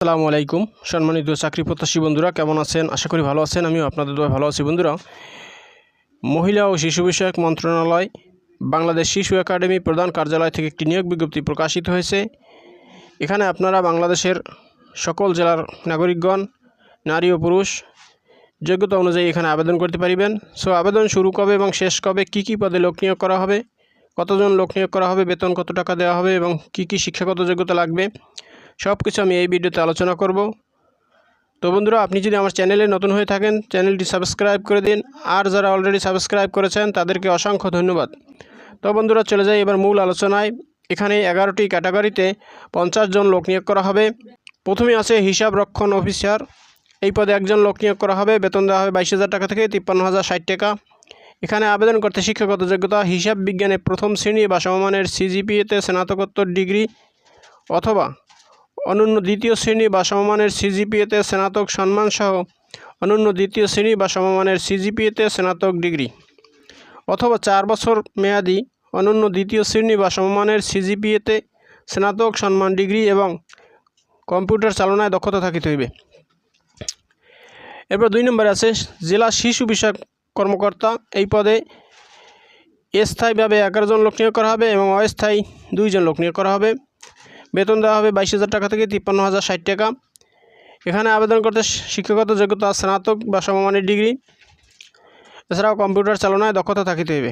আসসালামু আলাইকুম সম্মানিত চাকরি প্রত্যাশী বন্ধুরা, কেমন আছেন? আশা করি ভালো আছেন। আমিও আপনাদের দোয়ায় ভালো আছি। বন্ধুরা, মহিলা ও শিশু বিষয়ক মন্ত্রণালয় বাংলাদেশ শিশু একাডেমি প্রধান কার্যালয় থেকে একটি নিয়োগ বিজ্ঞপ্তি প্রকাশিত হয়েছে। এখানে আপনারা বাংলাদেশের সকল জেলার নাগরিকগণ, নারী ও পুরুষ যোগ্যতা অনুযায়ী এখানে আবেদন করতে পারিবেন। সো আবেদন শুরু কবে এবং শেষ কবে, কী পদে লোক নিয়োগ করা হবে, কতজন লোক নিয়োগ করা হবে, বেতন কত টাকা দেওয়া হবে এবং কী শিক্ষাগত যোগ্যতা লাগবে, সব কিছু আমি এই ভিডিওতে আলোচনা করব। তো বন্ধুরা, আপনি যদি আমার চ্যানেলে নতুন হয়ে থাকেন, চ্যানেলটি সাবস্ক্রাইব করে দিন। আর যারা অলরেডি সাবস্ক্রাইব করেছেন তাদেরকে অসংখ্য ধন্যবাদ। তো বন্ধুরা, চলে যাই এবার মূল আলোচনায়। এখানে 11টি ক্যাটাগরিতে 50 জন লোক নিয়োগ করা হবে। প্রথমে আছে হিসাব রক্ষণ অফিসার। এই পদে একজন লোক নিয়োগ করা হবে। বেতন দেওয়া হবে 22,000 টাকা থেকে 53,060 টাকা। এখানে আবেদন করতে শিক্ষাগত যোগ্যতা হিসাব বিজ্ঞানে প্রথম শ্রেণী বা সমমানের সিজিপিএতে স্নাতকোত্তর ডিগ্রি অথবা অনন্য দ্বিতীয় শ্রেণী বা সমমানের সিজিপিএতে স্নাতক সম্মানসহ অনন্য দ্বিতীয় শ্রেণী বা সমমানের সিজিপিএতে স্নাতক ডিগ্রি অথবা 4 বছর মেয়াদি অনন্য দ্বিতীয় শ্রেণী বা সমমানের সিজিপিএতে স্নাতক সম্মান ডিগ্রি এবং কম্পিউটার চালনায় দক্ষতা থাকিতে হইবে। এরপর 2 নম্বরে আছে জেলা শিশু বিষয়ক কর্মকর্তা। এই পদে স্থায়ীভাবে 11 জন লোক নিয়োগ করা হবে এবং অস্থায়ী 2 জন লোক নিয়োগ করা হবে। বেতন দেওয়া হবে 22,000 টাকা থেকে 53,060 টাকা। এখানে আবেদন করতে শিক্ষাগত যোগ্যতা স্নাতক বা সমমানের ডিগ্রি, এছাড়াও কম্পিউটার চালনায় দক্ষতা থাকিতে হবে।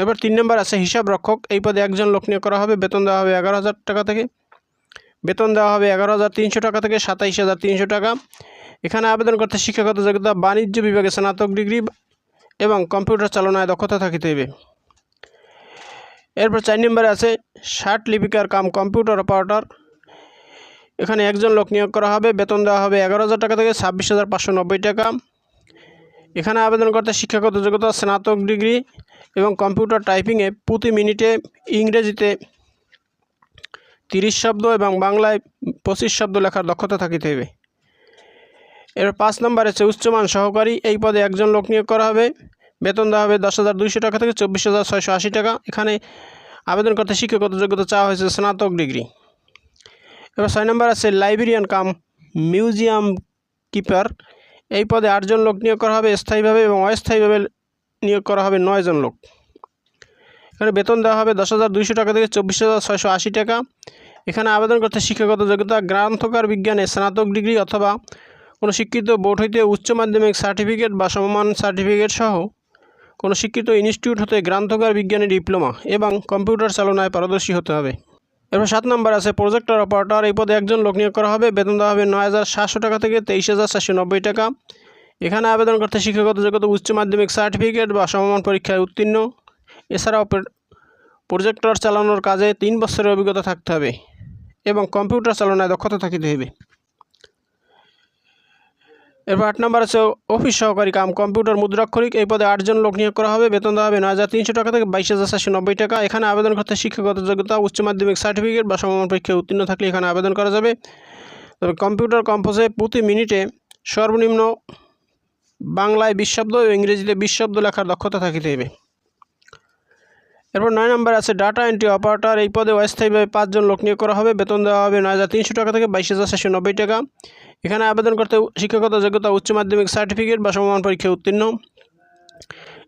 এবার 3 নম্বর আছে হিসাব রক্ষক। এই পদে একজন লোক নিয়োগ করা হবে। বেতন দেওয়া হবে 11,000 টাকা থেকে 11,300 টাকা থেকে 27,300 টাকা। এখানে আবেদন করতে শিক্ষাগত যোগ্যতা বাণিজ্য বিভাগে স্নাতক ডিগ্রি এবং কম্পিউটার চালনায় দক্ষতা থাকিতে হবে। এরপর 4 নম্বরে আছে ষাট লিপিকার কাম কম্পিউটার অপারেটর। এখানে একজন লোক নিয়োগ করা হবে। বেতন দেওয়া হবে 11,000 টাকা থেকে 26,590 টাকা। এখানে আবেদন করতে শিক্ষাগত যোগ্যতা স্নাতক ডিগ্রি এবং কম্পিউটার টাইপিংয়ে প্রতি মিনিটে ইংরেজিতে 30 শব্দ এবং বাংলায় 25 শব্দ লেখার দক্ষতা থাকিতে হবে। এরপর 5 নম্বরে আছে উচ্চমান সহকারী। এই পদে একজন লোক নিয়োগ করা হবে। বেতন দেওয়া হবে 10,200 টাকা থেকে 24,680 টাকা। এখানে আবেদন করতে শিক্ষাগত যোগ্যতা চাওয়া হয়েছে স্নাতক ডিগ্রি। এবার 6 নম্বর আছে লাইব্রেরিয়ান কাম মিউজিয়াম কিপার। এই পদে 8 জন লোক নিয়োগ করা হবে স্থায়ীভাবে এবং অস্থায়ীভাবে নিয়োগ করা হবে 9 জন লোক। এখানে বেতন দেওয়া হবে 10,200 টাকা থেকে 24,680 টাকা। এখানে আবেদন করতে শিক্ষাগত যোগ্যতা গ্রন্থাগার বিজ্ঞানে স্নাতক ডিগ্রি অথবা কোনো স্বীকৃত বোর্ড হইতে উচ্চ মাধ্যমিক সার্টিফিকেট বা সমমান সার্টিফিকেট সহ কোনো স্বীকৃত ইনস্টিটিউট হতে গ্রন্থাগার বিজ্ঞানে ডিপ্লোমা এবং কম্পিউটার চালনায় পারদর্শী হতে হবে। এরপর 7 নম্বর আছে প্রজেক্টর অপারেটর। এই পদে একজন লোক নিয়োগ করা হবে। বেতন দেওয়া হবে 9,700 টাকা থেকে 23,490 টাকা। এখানে আবেদন করতে শিক্ষাগত যোগ্যতা উচ্চ মাধ্যমিক সার্টিফিকেট বা সমমান পরীক্ষায় উত্তীর্ণ, এছাড়াও প্রজেক্টর চালানোর কাজে 3 বছরের অভিজ্ঞতা থাকতে হবে এবং কম্পিউটার চালনায় দক্ষতা থাকিতে হবে। এরপর 8 নম্বর আছে অফিস সহকারী কাম কম্পিউটার মুদ্রাক্ষরিক। এই পদে 8 জন লোক নিয়োগ করা হবে। বেতন দেওয়া হবে 9,300 টাকা থেকে 22,490 টাকা। এখানে আবেদন করতে শিক্ষাগত যোগ্যতা উচ্চ মাধ্যমিক সার্টিফিকেট বা সমমান পরীক্ষায় উত্তীর্ণ থাকলে এখানে আবেদন করা যাবে। তবে কম্পিউটার কম্পোজে প্রতি মিনিটে সর্বনিম্ন বাংলায় 20 শব্দ এবং ইংরেজিতে 20 শব্দ লেখার দক্ষতা থাকিতে হবে। এরপর 9 নম্বর আছে ডাটা এন্ট্রি অপারেটর। এই পদে অস্থায়ীভাবে 5 জন লোক নিয়োগ করা হবে। বেতন দেওয়া হবে 9,300 টাকা থেকে 22,490 টাকা। এখানে আবেদন করতে শিক্ষাগত যোগ্যতা উচ্চ মাধ্যমিক সার্টিফিকেট বা সমমান পরীক্ষায় উত্তীর্ণ,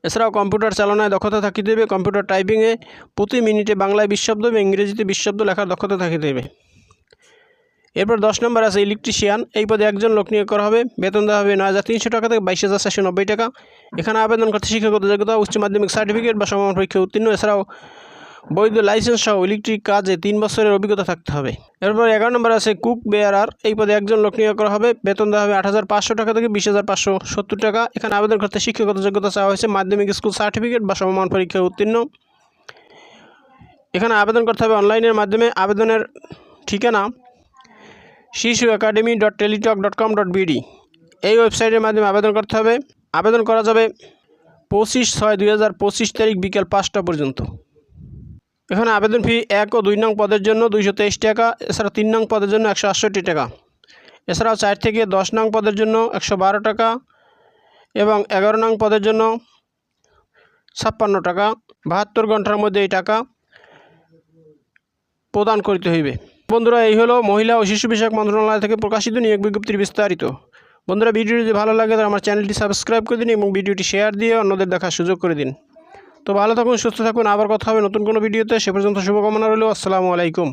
এছাড়াও কম্পিউটার চালনায় দক্ষতা থাকিতে হবে। কম্পিউটার টাইপিংয়ে প্রতি মিনিটে বাংলায় 20 শব্দ এবং ইংরেজিতে 20 শব্দ লেখার দক্ষতা থাকিতে হবে। এরপর 10 নম্বর আছে ইলেকট্রিশিয়ান। এই পদে একজন লোক নিয়োগ করা হবে। বেতন দেওয়া হবে 9,300 টাকা থেকে 22,490 টাকা। এখানে আবেদন করতে শিক্ষাগত যোগ্যতা উচ্চ মাধ্যমিক সার্টিফিকেট বা সমমান পরীক্ষায় উত্তীর্ণ, এছাড়াও বৈধ লাইসেন্স সহ ইলেকট্রিক কাজে 3 বছরের অভিজ্ঞতা থাকতে হবে। এরপর 11 নম্বর আছে কুক বেয়ারার। এই পদে একজন লোক নিয়োগ করা হবে। বেতন দেওয়া হবে 8,500 টাকা থেকে 20,570 টাকা। এখানে আবেদন করতে শিক্ষাগত যোগ্যতা চাওয়া হয়েছে মাধ্যমিক স্কুল সার্টিফিকেট বা সমমান পরীক্ষায় উত্তীর্ণ। এখানে আবেদন করতে হবে অনলাইনের মাধ্যমে। আবেদনের ঠিকানা sisuacademy.teletalk.com.bd এই ওয়েবসাইটের মাধ্যমে আবেদন করতে হবে। আবেদন করা যাবে 25/6/2025 তারিখ বিকেল 5টা পর্যন্ত। এখানে আবেদন ফি 1 ও 2 নং পদের জন্য 223 টাকা, এছাড়া 3 নং পদের জন্য 168 টাকা, এছাড়াও 4 থেকে 10 নং পদের জন্য 112 টাকা এবং 11 নং পদের জন্য 56 টাকা। 72 ঘন্টার মধ্যে এই টাকা প্রদান করতে হইবে। বন্ধুরা, এই হলো মহিলা ও শিশু বিষয়ক মন্ত্রণালয় থেকে প্রকাশিত নিয়োগ বিজ্ঞপ্তির বিস্তারিত। বন্ধুরা, ভিডিওটি যদি ভালো লাগে তাহলে আমার চ্যানেলটি সাবস্ক্রাইব করে দিন এবং ভিডিওটি শেয়ার দিয়ে অন্যদের দেখার সুযোগ করে দিন। তো ভালো থাকুন, সুস্থ থাকুন, আবার কথা হবে নতুন কোনো ভিডিওতে। সে পর্যন্ত শুভকামনা রইল। আসসালামু আলাইকুম।